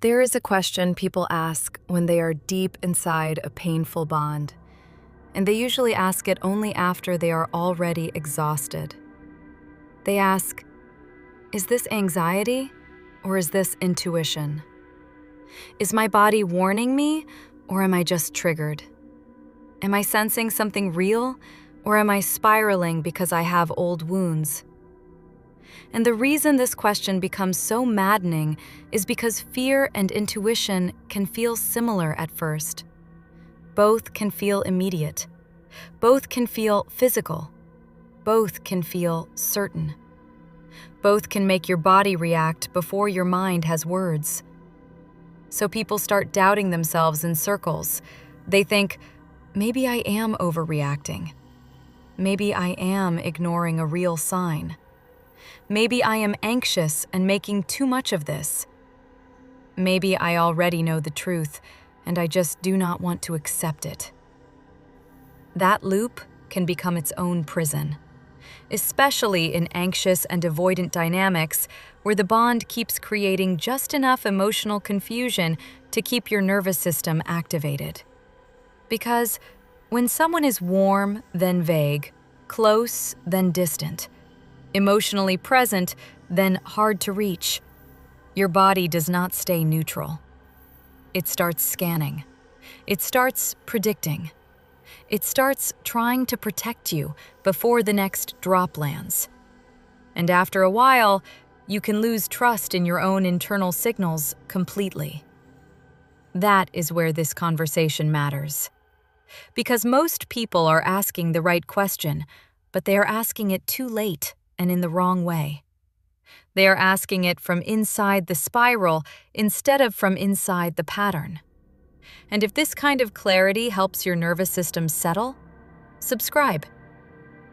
There is a question people ask when they are deep inside a painful bond, and they usually ask it only after they are already exhausted. They ask, is this anxiety or is this intuition? Is my body warning me or am I just triggered? Am I sensing something real or am I spiraling because I have old wounds? And the reason this question becomes so maddening is because fear and intuition can feel similar at first. Both can feel immediate. Both can feel physical. Both can feel certain. Both can make your body react before your mind has words. So people start doubting themselves in circles. They think, maybe I am overreacting. Maybe I am ignoring a real sign. Maybe I am anxious and making too much of this. Maybe I already know the truth, and I just do not want to accept it. That loop can become its own prison, especially in anxious and avoidant dynamics where the bond keeps creating just enough emotional confusion to keep your nervous system activated. Because when someone is warm, then vague, close, then distant, emotionally present, then hard to reach, your body does not stay neutral. It starts scanning. It starts predicting. It starts trying to protect you before the next drop lands. And after a while, you can lose trust in your own internal signals completely. That is where this conversation matters. Because most people are asking the right question, but they are asking it too late and in the wrong way. They are asking it from inside the spiral instead of from inside the pattern. And if this kind of clarity helps your nervous system settle, subscribe.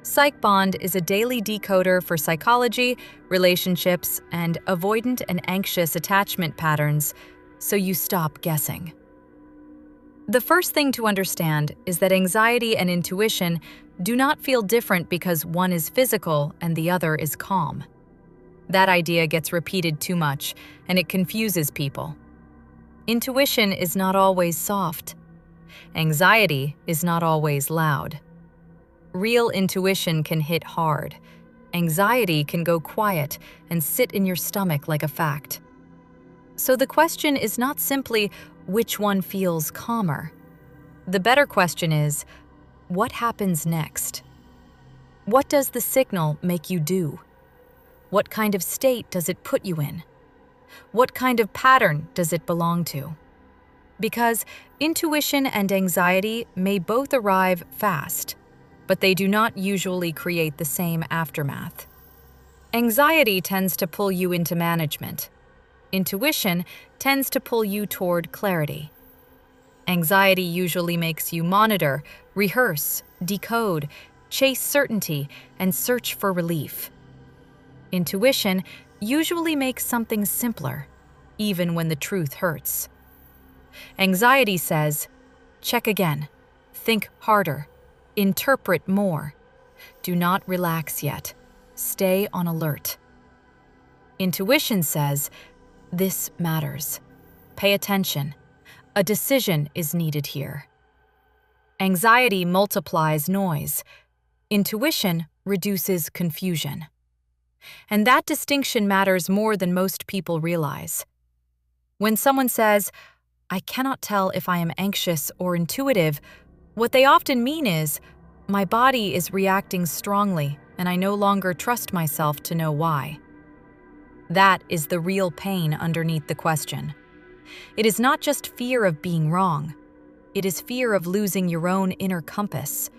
PsychBond is a daily decoder for psychology, relationships, and avoidant and anxious attachment patterns, so you stop guessing. The first thing to understand is that anxiety and intuition do not feel different because one is physical and the other is calm. That idea gets repeated too much, and it confuses people. Intuition is not always soft. Anxiety is not always loud. Real intuition can hit hard. Anxiety can go quiet and sit in your stomach like a fact. So the question is not simply which one feels calmer. The better question is, what happens next? What does the signal make you do? What kind of state does it put you in? What kind of pattern does it belong to? Because intuition and anxiety may both arrive fast, but they do not usually create the same aftermath. Anxiety tends to pull you into management. Intuition tends to pull you toward clarity. Anxiety usually makes you monitor, rehearse, decode, chase certainty, and search for relief. Intuition usually makes something simpler, even when the truth hurts. Anxiety says, check again, think harder, interpret more. Do not relax yet. Stay on alert. Intuition says, this matters. Pay attention. A decision is needed here. Anxiety multiplies noise. Intuition reduces confusion. And that distinction matters more than most people realize. When someone says, I cannot tell if I am anxious or intuitive, what they often mean is, my body is reacting strongly and I no longer trust myself to know why. That is the real pain underneath the question. It is not just fear of being wrong. It is fear of losing your own inner compass.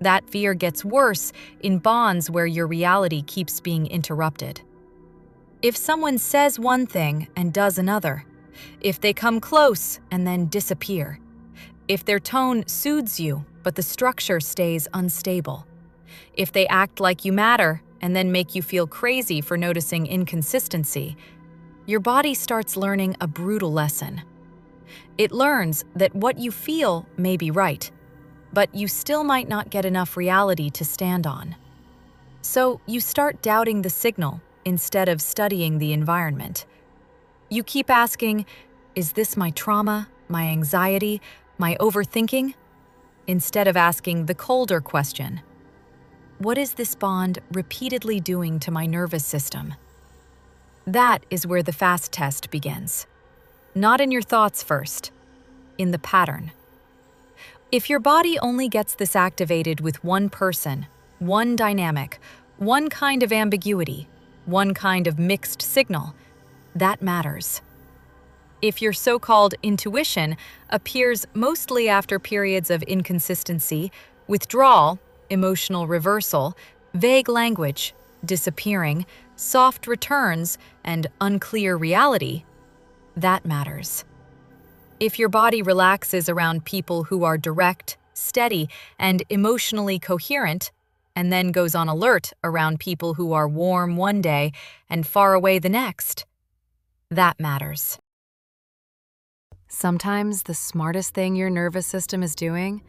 That fear gets worse in bonds where your reality keeps being interrupted. If someone says one thing and does another, if they come close and then disappear, if their tone soothes you but the structure stays unstable, if they act like you matter and then make you feel crazy for noticing inconsistency, your body starts learning a brutal lesson. It learns that what you feel may be right, but you still might not get enough reality to stand on. So you start doubting the signal instead of studying the environment. You keep asking, is this my trauma, my anxiety, my overthinking? Instead of asking the colder question, what is this bond repeatedly doing to my nervous system? That is where the fast test begins. Not in your thoughts first, in the pattern. If your body only gets this activated with one person, one dynamic, one kind of ambiguity, one kind of mixed signal, that matters. If your so-called intuition appears mostly after periods of inconsistency, withdrawal, emotional reversal, vague language, disappearing, soft returns, and unclear reality, that matters. If your body relaxes around people who are direct, steady, and emotionally coherent, and then goes on alert around people who are warm one day and far away the next, that matters. Sometimes the smartest thing your nervous system is doing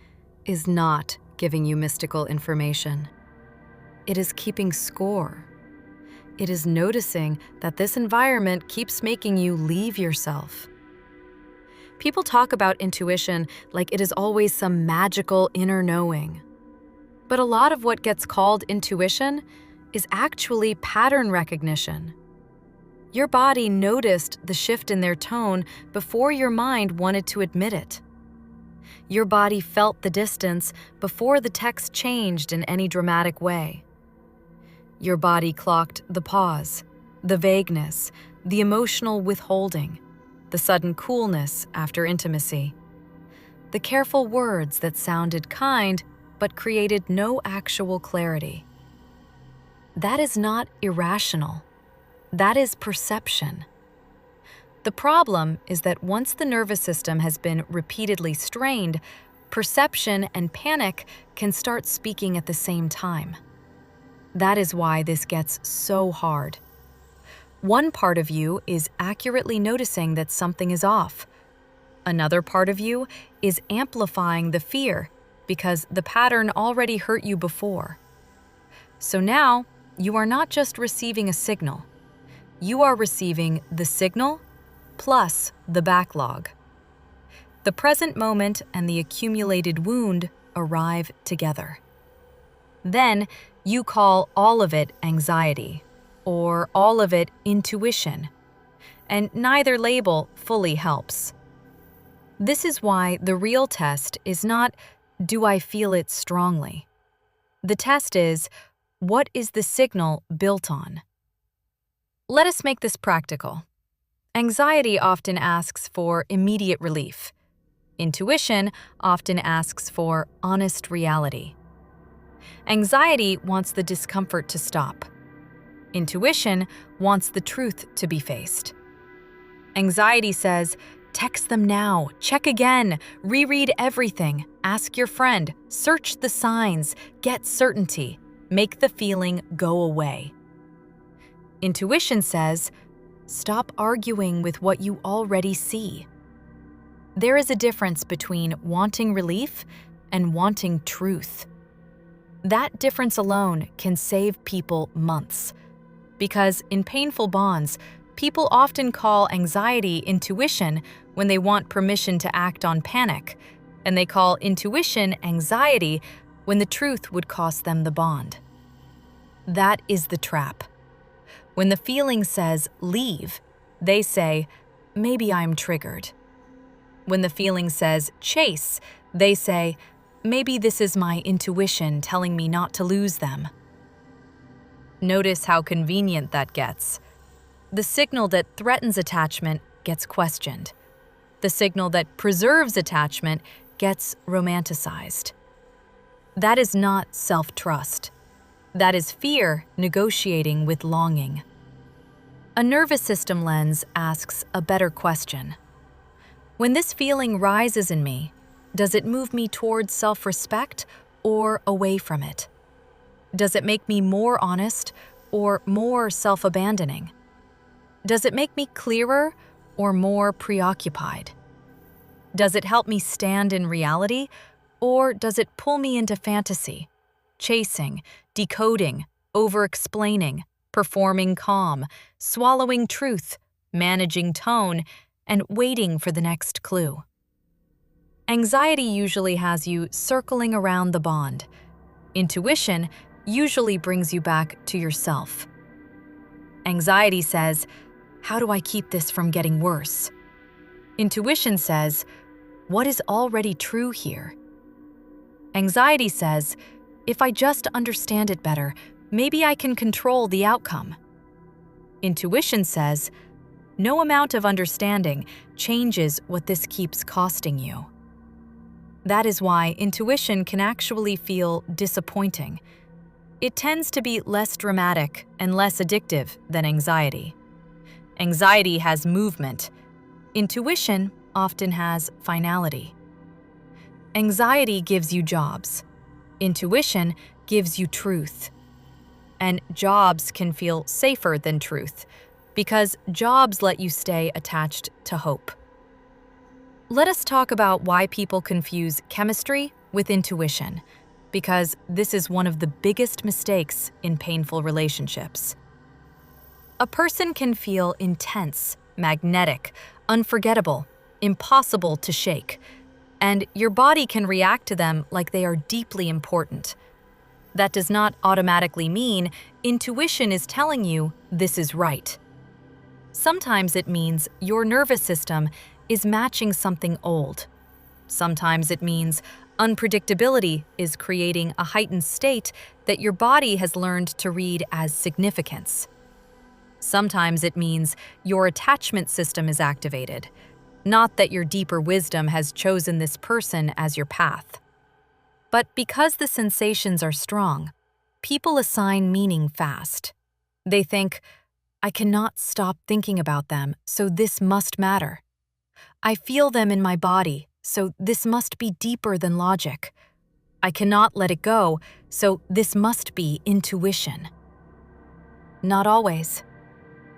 is not giving you mystical information. It is keeping score. It is noticing that this environment keeps making you leave yourself. People talk about intuition like it is always some magical inner knowing. But a lot of what gets called intuition is actually pattern recognition. Your body noticed the shift in their tone before your mind wanted to admit it. Your body felt the distance before the text changed in any dramatic way. Your body clocked the pause, the vagueness, the emotional withholding, the sudden coolness after intimacy, the careful words that sounded kind but created no actual clarity. That is not irrational. That is perception. The problem is that once the nervous system has been repeatedly strained, perception and panic can start speaking at the same time. That is why this gets so hard. One part of you is accurately noticing that something is off. Another part of you is amplifying the fear because the pattern already hurt you before. So now, you are not just receiving a signal. You are receiving the signal plus the backlog. The present moment and the accumulated wound arrive together. Then you call all of it anxiety, or all of it intuition, and neither label fully helps. This is why the real test is not, do I feel it strongly? The test is, what is the signal built on? Let us make this practical. Anxiety often asks for immediate relief. Intuition often asks for honest reality. Anxiety wants the discomfort to stop. Intuition wants the truth to be faced. Anxiety says, text them now, check again, reread everything, ask your friend, search the signs, get certainty, make the feeling go away. Intuition says, stop arguing with what you already see. There is a difference between wanting relief and wanting truth. That difference alone can save people months. Because in painful bonds, people often call anxiety intuition when they want permission to act on panic, and they call intuition anxiety when the truth would cost them the bond. That is the trap. When the feeling says leave, they say, maybe I'm triggered. When the feeling says chase, they say, maybe this is my intuition telling me not to lose them. Notice how convenient that gets. The signal that threatens attachment gets questioned. The signal that preserves attachment gets romanticized. That is not self-trust. That is fear negotiating with longing. A nervous system lens asks a better question. When this feeling rises in me, does it move me towards self-respect or away from it? Does it make me more honest or more self-abandoning? Does it make me clearer or more preoccupied? Does it help me stand in reality or does it pull me into fantasy, chasing, decoding, over-explaining, performing calm, swallowing truth, managing tone, and waiting for the next clue. Anxiety usually has you circling around the bond. Intuition usually brings you back to yourself. Anxiety says, "How do I keep this from getting worse?" Intuition says, "What is already true here?" Anxiety says, "If I just understand it better, maybe I can control the outcome." Intuition says, "No amount of understanding changes what this keeps costing you." That is why intuition can actually feel disappointing. It tends to be less dramatic and less addictive than anxiety. Anxiety has movement. Intuition often has finality. Anxiety gives you jobs. Intuition gives you truth. And jobs can feel safer than truth because jobs let you stay attached to hope. Let us talk about why people confuse chemistry with intuition, because this is one of the biggest mistakes in painful relationships. A person can feel intense, magnetic, unforgettable, impossible to shake, and your body can react to them like they are deeply important. That does not automatically mean intuition is telling you this is right. Sometimes it means your nervous system is matching something old. Sometimes it means unpredictability is creating a heightened state that your body has learned to read as significance. Sometimes it means your attachment system is activated, not that your deeper wisdom has chosen this person as your path. But because the sensations are strong, people assign meaning fast. They think, "I cannot stop thinking about them, so this must matter. I feel them in my body, so this must be deeper than logic. I cannot let it go, so this must be intuition." Not always.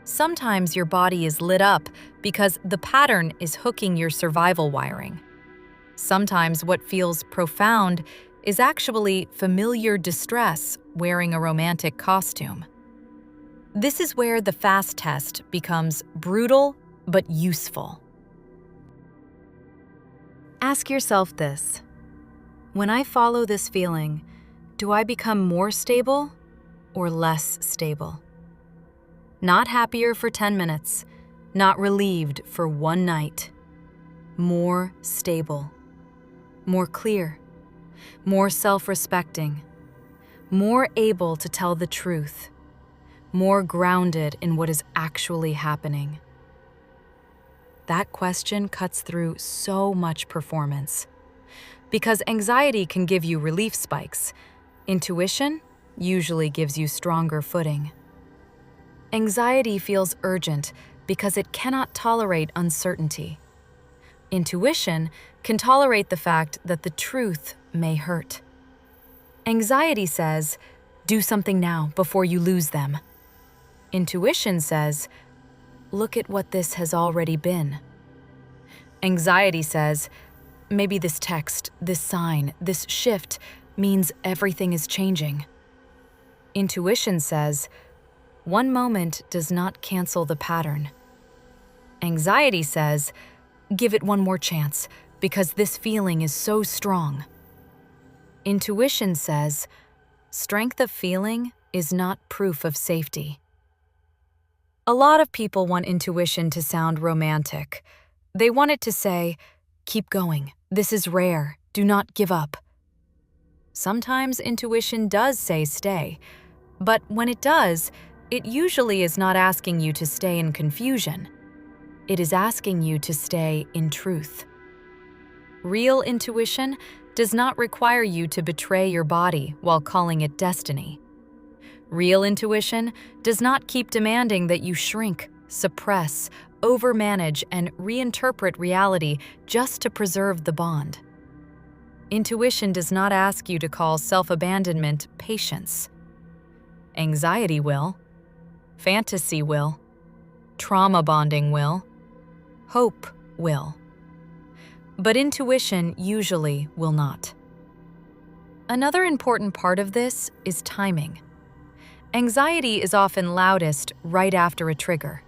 Sometimes your body is lit up because the pattern is hooking your survival wiring. Sometimes what feels profound is actually familiar distress wearing a romantic costume. This is where the fast test becomes brutal but useful. Ask yourself this: when I follow this feeling, do I become more stable or less stable? Not happier for 10 minutes, not relieved for one night. More stable, more clear, more self-respecting, more able to tell the truth, more grounded in what is actually happening. That question cuts through so much performance. Because anxiety can give you relief spikes, intuition usually gives you stronger footing. Anxiety feels urgent because it cannot tolerate uncertainty. Intuition can tolerate the fact that the truth may hurt. Anxiety says, "Do something now before you lose them." Intuition says, "Look at what this has already been." Anxiety says, "Maybe this text, this sign, this shift means everything is changing." Intuition says, "One moment does not cancel the pattern." Anxiety says, "Give it one more chance because this feeling is so strong." Intuition says, "Strength of feeling is not proof of safety." A lot of people want intuition to sound romantic. They want it to say, "Keep going. This is rare. Do not give up." Sometimes intuition does say stay, but when it does, it usually is not asking you to stay in confusion. It is asking you to stay in truth. Real intuition does not require you to betray your body while calling it destiny. Real intuition does not keep demanding that you shrink, suppress, overmanage, and reinterpret reality just to preserve the bond. Intuition does not ask you to call self-abandonment patience. Anxiety will. Fantasy will. Trauma bonding will. Hope will. But intuition usually will not. Another important part of this is timing. Anxiety is often loudest right after a trigger.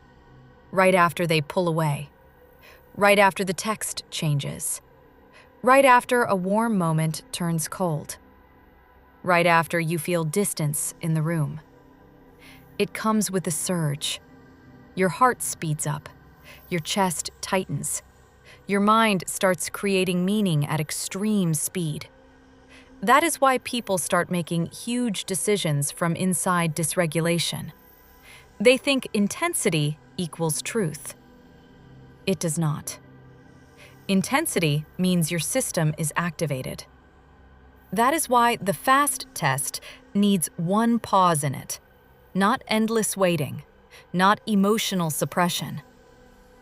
right after they pull away, right after the text changes, right after a warm moment turns cold, right after you feel distance in the room. It comes with a surge. Your heart speeds up, your chest tightens, your mind starts creating meaning at extreme speed. That is why people start making huge decisions from inside dysregulation. They think intensity equals truth. It does not. Intensity means your system is activated. That is why the fast test needs one pause in it, not endless waiting, not emotional suppression.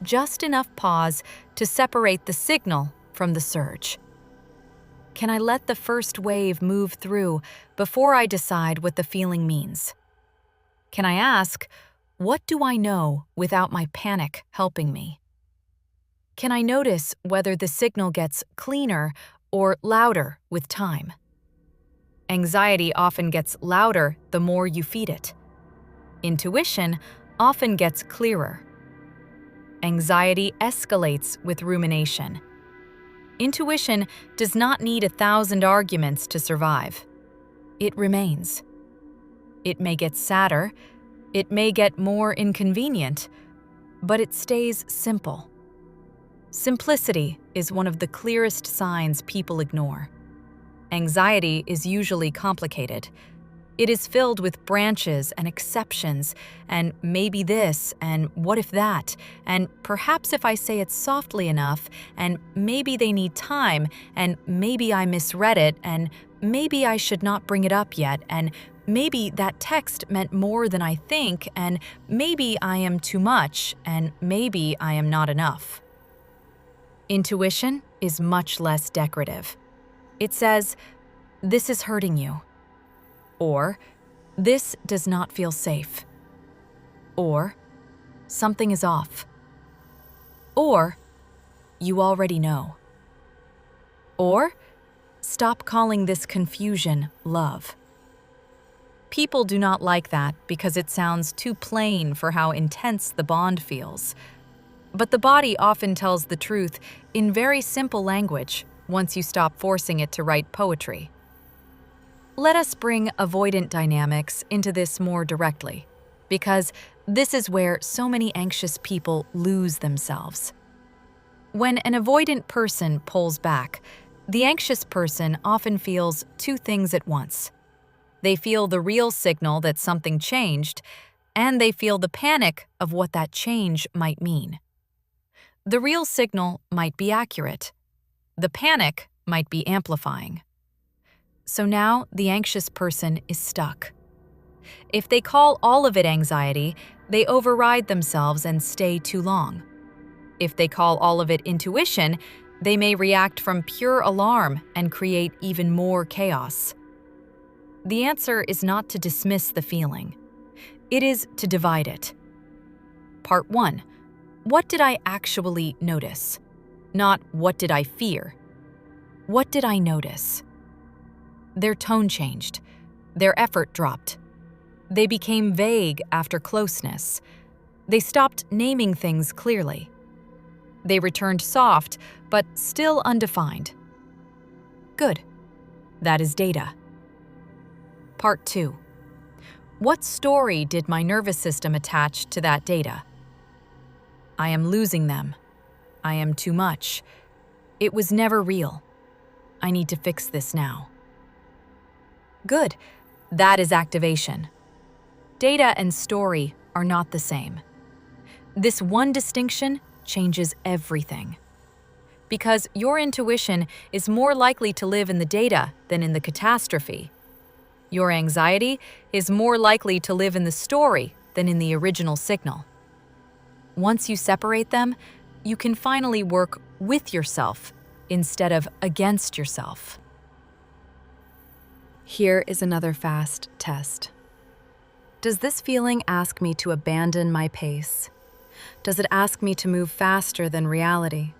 Just enough pause to separate the signal from the surge. Can I let the first wave move through before I decide what the feeling means? Can I ask, what do I know without my panic helping me? Can I notice whether the signal gets cleaner or louder with time? Anxiety often gets louder the more you feed it. Intuition often gets clearer. Anxiety escalates with rumination. Intuition does not need 1,000 arguments to survive. It remains. It may get sadder, it may get more inconvenient, but it stays simple. Simplicity is one of the clearest signs people ignore. Anxiety is usually complicated. It is filled with branches and exceptions, and maybe this, and what if that, and perhaps if I say it softly enough, and maybe they need time, and maybe I misread it, and maybe I should not bring it up yet, and maybe that text meant more than I think, and maybe I am too much, and maybe I am not enough. Intuition is much less decorative. It says, "This is hurting you." Or, "This does not feel safe." Or, "Something is off." Or, "You already know." Or, "Stop calling this confusion love." People do not like that because it sounds too plain for how intense the bond feels. But the body often tells the truth in very simple language once you stop forcing it to write poetry. Let us bring avoidant dynamics into this more directly, because this is where so many anxious people lose themselves. When an avoidant person pulls back, the anxious person often feels two things at once. They feel the real signal that something changed, and they feel the panic of what that change might mean. The real signal might be accurate. The panic might be amplifying. So now the anxious person is stuck. If they call all of it anxiety, they override themselves and stay too long. If they call all of it intuition, they may react from pure alarm and create even more chaos. The answer is not to dismiss the feeling. It is to divide it. Part 1. What did I actually notice? Not what did I fear? What did I notice? Their tone changed. Their effort dropped. They became vague after closeness. They stopped naming things clearly. They returned soft, but still undefined. Good. That is data. Part 2. What story did my nervous system attach to that data? I am losing them. I am too much. It was never real. I need to fix this now. Good. That is activation. Data and story are not the same. This one distinction changes everything. Because your intuition is more likely to live in the data than in the catastrophe. Your anxiety is more likely to live in the story than in the original signal. Once you separate them, you can finally work with yourself instead of against yourself. Here is another fast test. Does this feeling ask me to abandon my pace? Does it ask me to move faster than reality?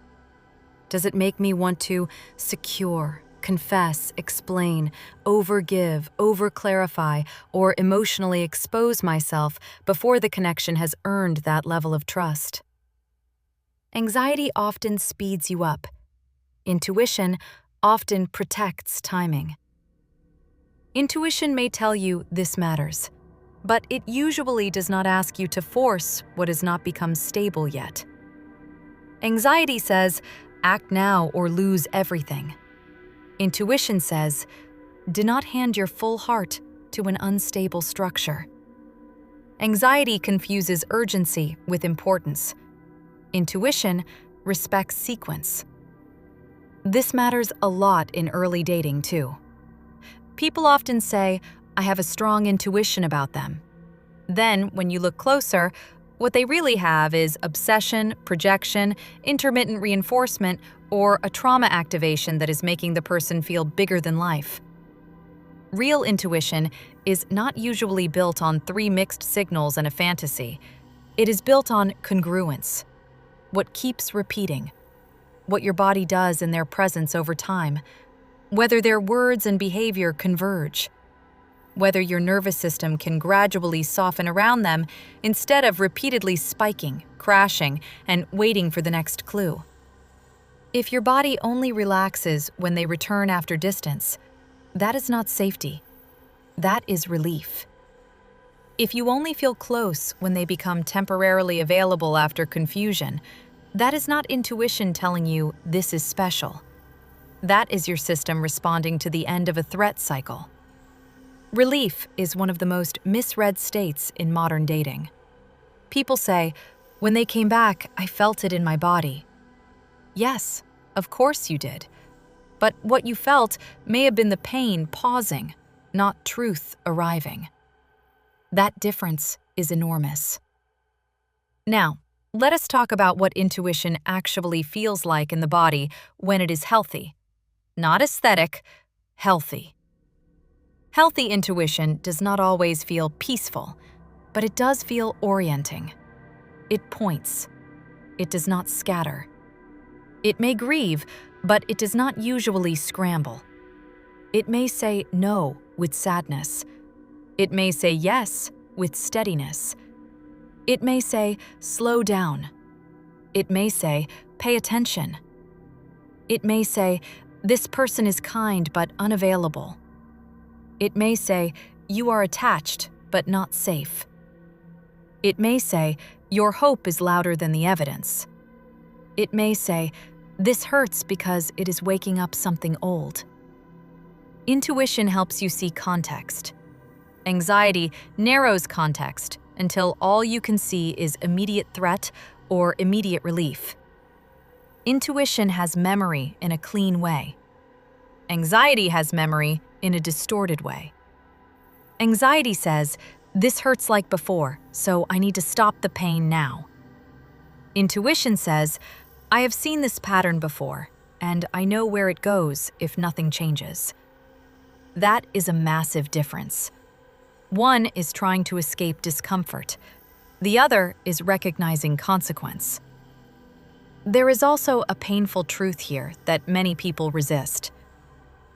Does it make me want to secure, confess, explain, overgive, overclarify, or emotionally expose myself before the connection has earned that level of trust? Anxiety often speeds you up. Intuition often protects timing. Intuition may tell you this matters, but it usually does not ask you to force what has not become stable yet. Anxiety says, act now or lose everything. Intuition says, do not hand your full heart to an unstable structure. Anxiety confuses urgency with importance. Intuition respects sequence. This matters a lot in early dating, too. People often say, I have a strong intuition about them. Then, when you look closer, what they really have is obsession, projection, intermittent reinforcement, or a trauma activation that is making the person feel bigger than life. Real intuition is not usually built on 3 mixed signals and a fantasy. It is built on congruence. What keeps repeating, what your body does in their presence over time, whether their words and behavior converge, whether your nervous system can gradually soften around them instead of repeatedly spiking, crashing, and waiting for the next clue. If your body only relaxes when they return after distance, that is not safety. That is relief. If you only feel close when they become temporarily available after confusion, that is not intuition telling you this is special. That is your system responding to the end of a threat cycle. Relief is one of the most misread states in modern dating. People say, when they came back, I felt it in my body. Yes, of course you did. But what you felt may have been the pain pausing, not truth arriving. That difference is enormous. Now, let us talk about what intuition actually feels like in the body when it is healthy. Not aesthetic, healthy. Healthy intuition does not always feel peaceful, but it does feel orienting. It points. It does not scatter. It may grieve, but it does not usually scramble. It may say no with sadness. It may say yes with steadiness. It may say slow down. It may say pay attention. It may say this person is kind but unavailable. It may say you are attached but not safe. It may say your hope is louder than the evidence. It may say this hurts because it is waking up something old. Intuition helps you see context. Anxiety narrows context until all you can see is immediate threat or immediate relief. Intuition has memory in a clean way. Anxiety has memory in a distorted way. Anxiety says, this hurts like before, so I need to stop the pain now. Intuition says, I have seen this pattern before, and I know where it goes if nothing changes. That is a massive difference. One is trying to escape discomfort. The other is recognizing consequence. There is also a painful truth here that many people resist.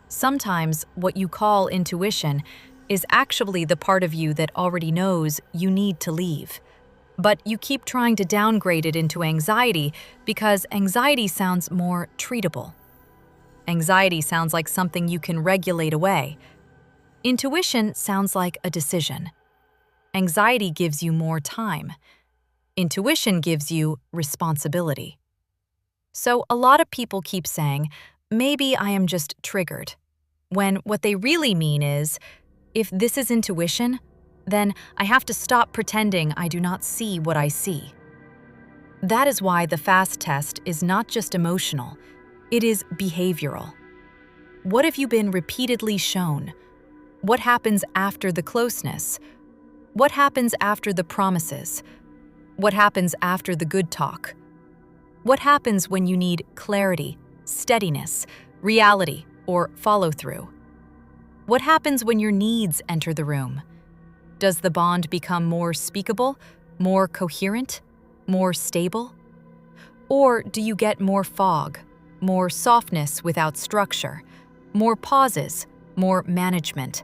Sometimes what you call intuition is actually the part of you that already knows you need to leave. But you keep trying to downgrade it into anxiety because anxiety sounds more treatable. Anxiety sounds like something you can regulate away. Intuition sounds like a decision. Anxiety gives you more time. Intuition gives you responsibility. So a lot of people keep saying, maybe I am just triggered, when what they really mean is, if this is intuition, then I have to stop pretending I do not see what I see. That is why the FAST test is not just emotional, it is behavioral. What have you been repeatedly shown? What happens after the closeness? What happens after the promises? What happens after the good talk? What happens when you need clarity, steadiness, reality, or follow-through? What happens when your needs enter the room? Does the bond become more speakable, more coherent, more stable? Or do you get more fog, more softness without structure, more pauses, more management,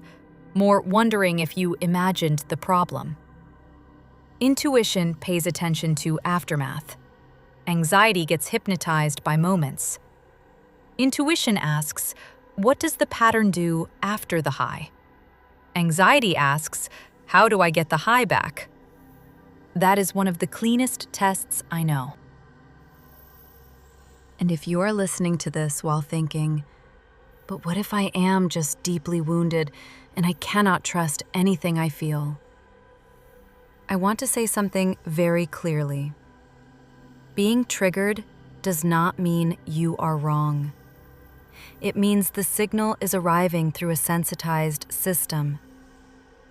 more wondering if you imagined the problem? Intuition pays attention to aftermath. Anxiety gets hypnotized by moments. Intuition asks, what does the pattern do after the high? Anxiety asks, how do I get the high back? That is one of the cleanest tests I know. And if you're listening to this while thinking, but what if I am just deeply wounded and I cannot trust anything I feel? I want to say something very clearly. Being triggered does not mean you are wrong. It means the signal is arriving through a sensitized system.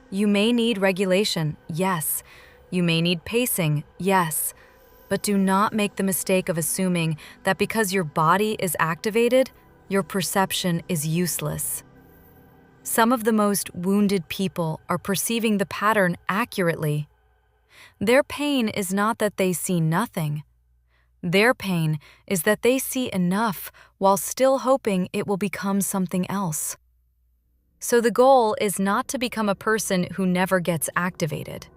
You may need regulation, yes. You may need pacing, yes. But do not make the mistake of assuming that because your body is activated, your perception is useless. Some of the most wounded people are perceiving the pattern accurately. Their pain is not that they see nothing. Their pain is that they see enough while still hoping it will become something else. So the goal is not to become a person who never gets activated.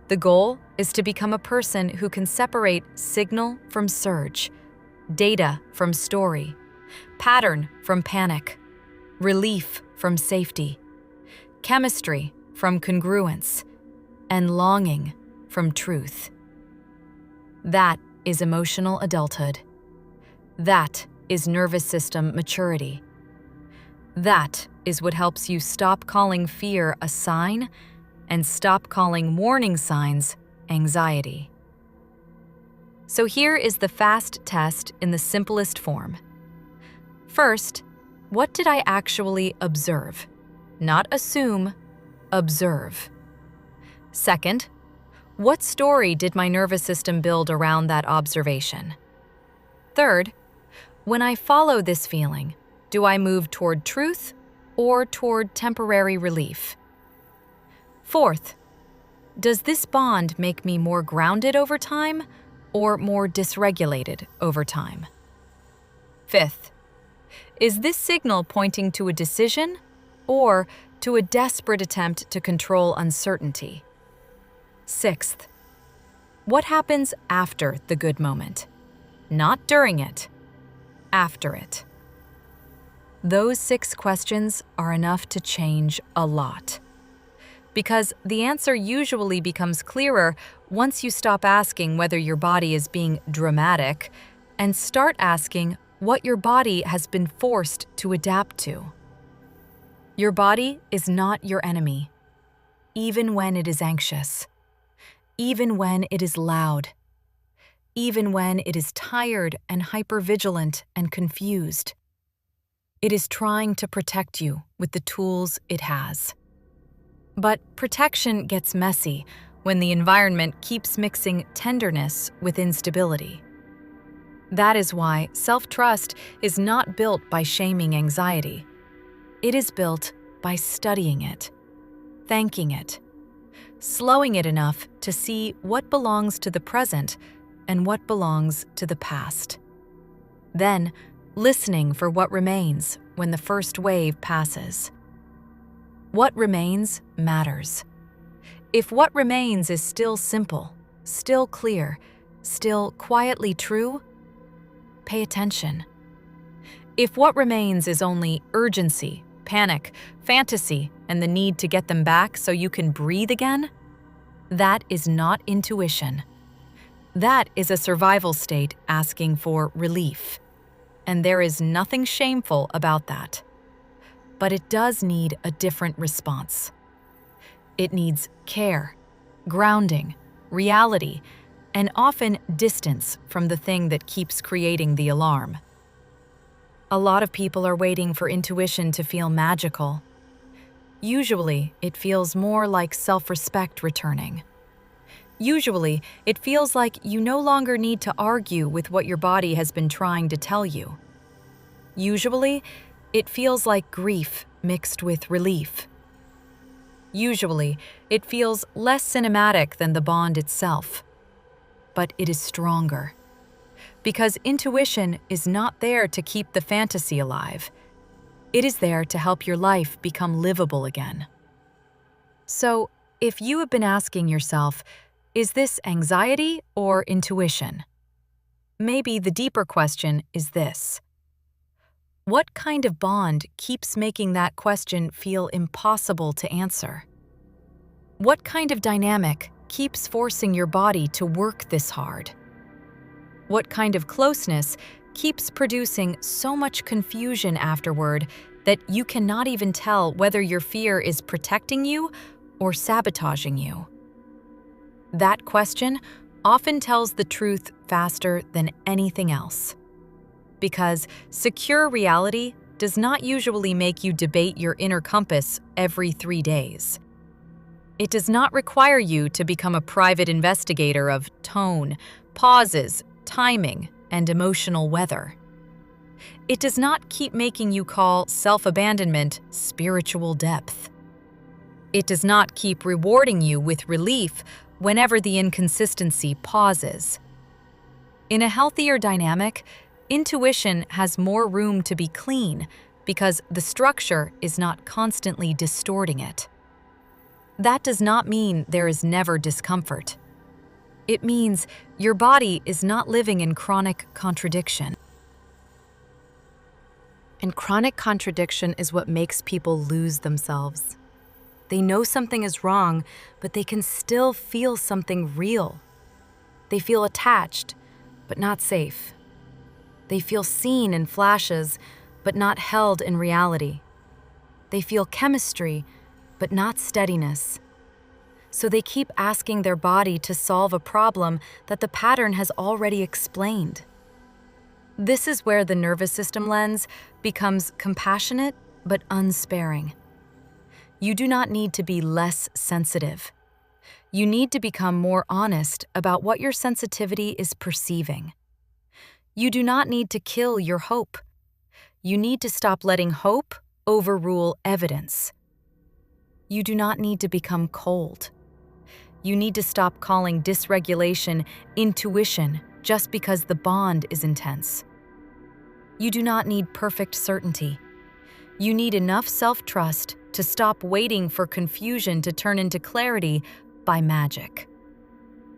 The goal is to become a person who can separate signal from surge, data from story, pattern from panic, relief from safety, chemistry from congruence, and longing from truth. That is emotional adulthood. That is nervous system maturity. That is what helps you stop calling fear a sign and stop calling warning signs anxiety. So here is the fast test in the simplest form. First, what did I actually observe? Not assume, observe. Second, what story did my nervous system build around that observation? Third, when I follow this feeling, do I move toward truth or toward temporary relief? Fourth, does this bond make me more grounded over time or more dysregulated over time? Fifth, is this signal pointing to a decision or to a desperate attempt to control uncertainty? Sixth, what happens after the good moment? Not during it, after it. Those 6 questions are enough to change a lot. Because the answer usually becomes clearer once you stop asking whether your body is being dramatic and start asking what your body has been forced to adapt to. Your body is not your enemy, even when it is anxious. Even when it is loud, even when it is tired and hypervigilant and confused. It is trying to protect you with the tools it has. But protection gets messy when the environment keeps mixing tenderness with instability. That is why self-trust is not built by shaming anxiety. It is built by studying it, thanking it, slowing it enough to see what belongs to the present and what belongs to the past. Then, listening for what remains when the first wave passes. What remains matters. If what remains is still simple, still clear, still quietly true, pay attention. If what remains is only urgency, panic, fantasy, and the need to get them back so you can breathe again, that is not intuition. That is a survival state asking for relief. And there is nothing shameful about that. But it does need a different response. It needs care, grounding, reality, and often distance from the thing that keeps creating the alarm. A lot of people are waiting for intuition to feel magical. Usually, it feels more like self-respect returning. Usually, it feels like you no longer need to argue with what your body has been trying to tell you. Usually, it feels like grief mixed with relief. Usually, it feels less cinematic than the bond itself. But it is stronger. Because intuition is not there to keep the fantasy alive. It is there to help your life become livable again. So, if you have been asking yourself, is this anxiety or intuition? Maybe the deeper question is this: what kind of bond keeps making that question feel impossible to answer? What kind of dynamic keeps forcing your body to work this hard? What kind of closeness keeps producing so much confusion afterward that you cannot even tell whether your fear is protecting you or sabotaging you? That question often tells the truth faster than anything else. Because secure reality does not usually make you debate your inner compass every 3 days. It does not require you to become a private investigator of tone, pauses, timing, and emotional weather. It does not keep making you call self-abandonment spiritual depth. It does not keep rewarding you with relief whenever the inconsistency pauses. In a healthier dynamic, intuition has more room to be clean because the structure is not constantly distorting it. That does not mean there is never discomfort. It means your body is not living in chronic contradiction. And chronic contradiction is what makes people lose themselves. They know something is wrong, but they can still feel something real. They feel attached, but not safe. They feel seen in flashes, but not held in reality. They feel chemistry, but not steadiness. So they keep asking their body to solve a problem that the pattern has already explained. This is where the nervous system lens becomes compassionate but unsparing. You do not need to be less sensitive. You need to become more honest about what your sensitivity is perceiving. You do not need to kill your hope. You need to stop letting hope overrule evidence. You do not need to become cold. You need to stop calling dysregulation intuition just because the bond is intense. You do not need perfect certainty. You need enough self-trust to stop waiting for confusion to turn into clarity by magic.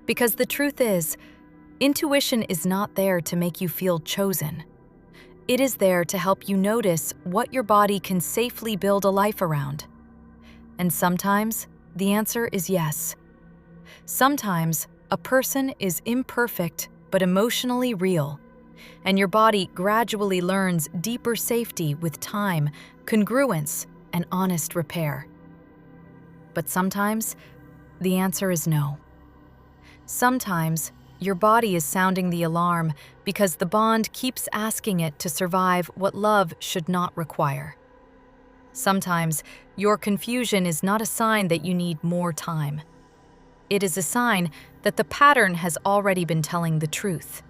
Because the truth is, intuition is not there to make you feel chosen. It is there to help you notice what your body can safely build a life around. And sometimes, the answer is yes. Sometimes, a person is imperfect but emotionally real, and your body gradually learns deeper safety with time, congruence, and honest repair. But sometimes, the answer is no. Sometimes, your body is sounding the alarm because the bond keeps asking it to survive what love should not require. Sometimes, your confusion is not a sign that you need more time. It is a sign that the pattern has already been telling the truth.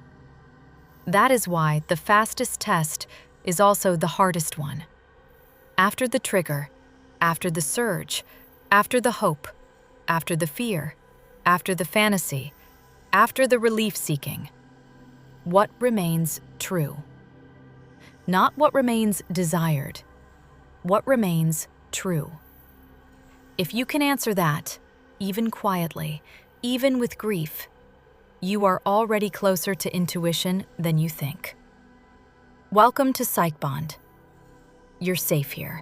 That is why the fastest test is also the hardest one. After the trigger, after the surge, after the hope, after the fear, after the fantasy, after the relief-seeking, what remains true? Not what remains desired, what remains true. If you can answer that, even quietly, even with grief, you are already closer to intuition than you think. Welcome to PsychBond. You're safe here.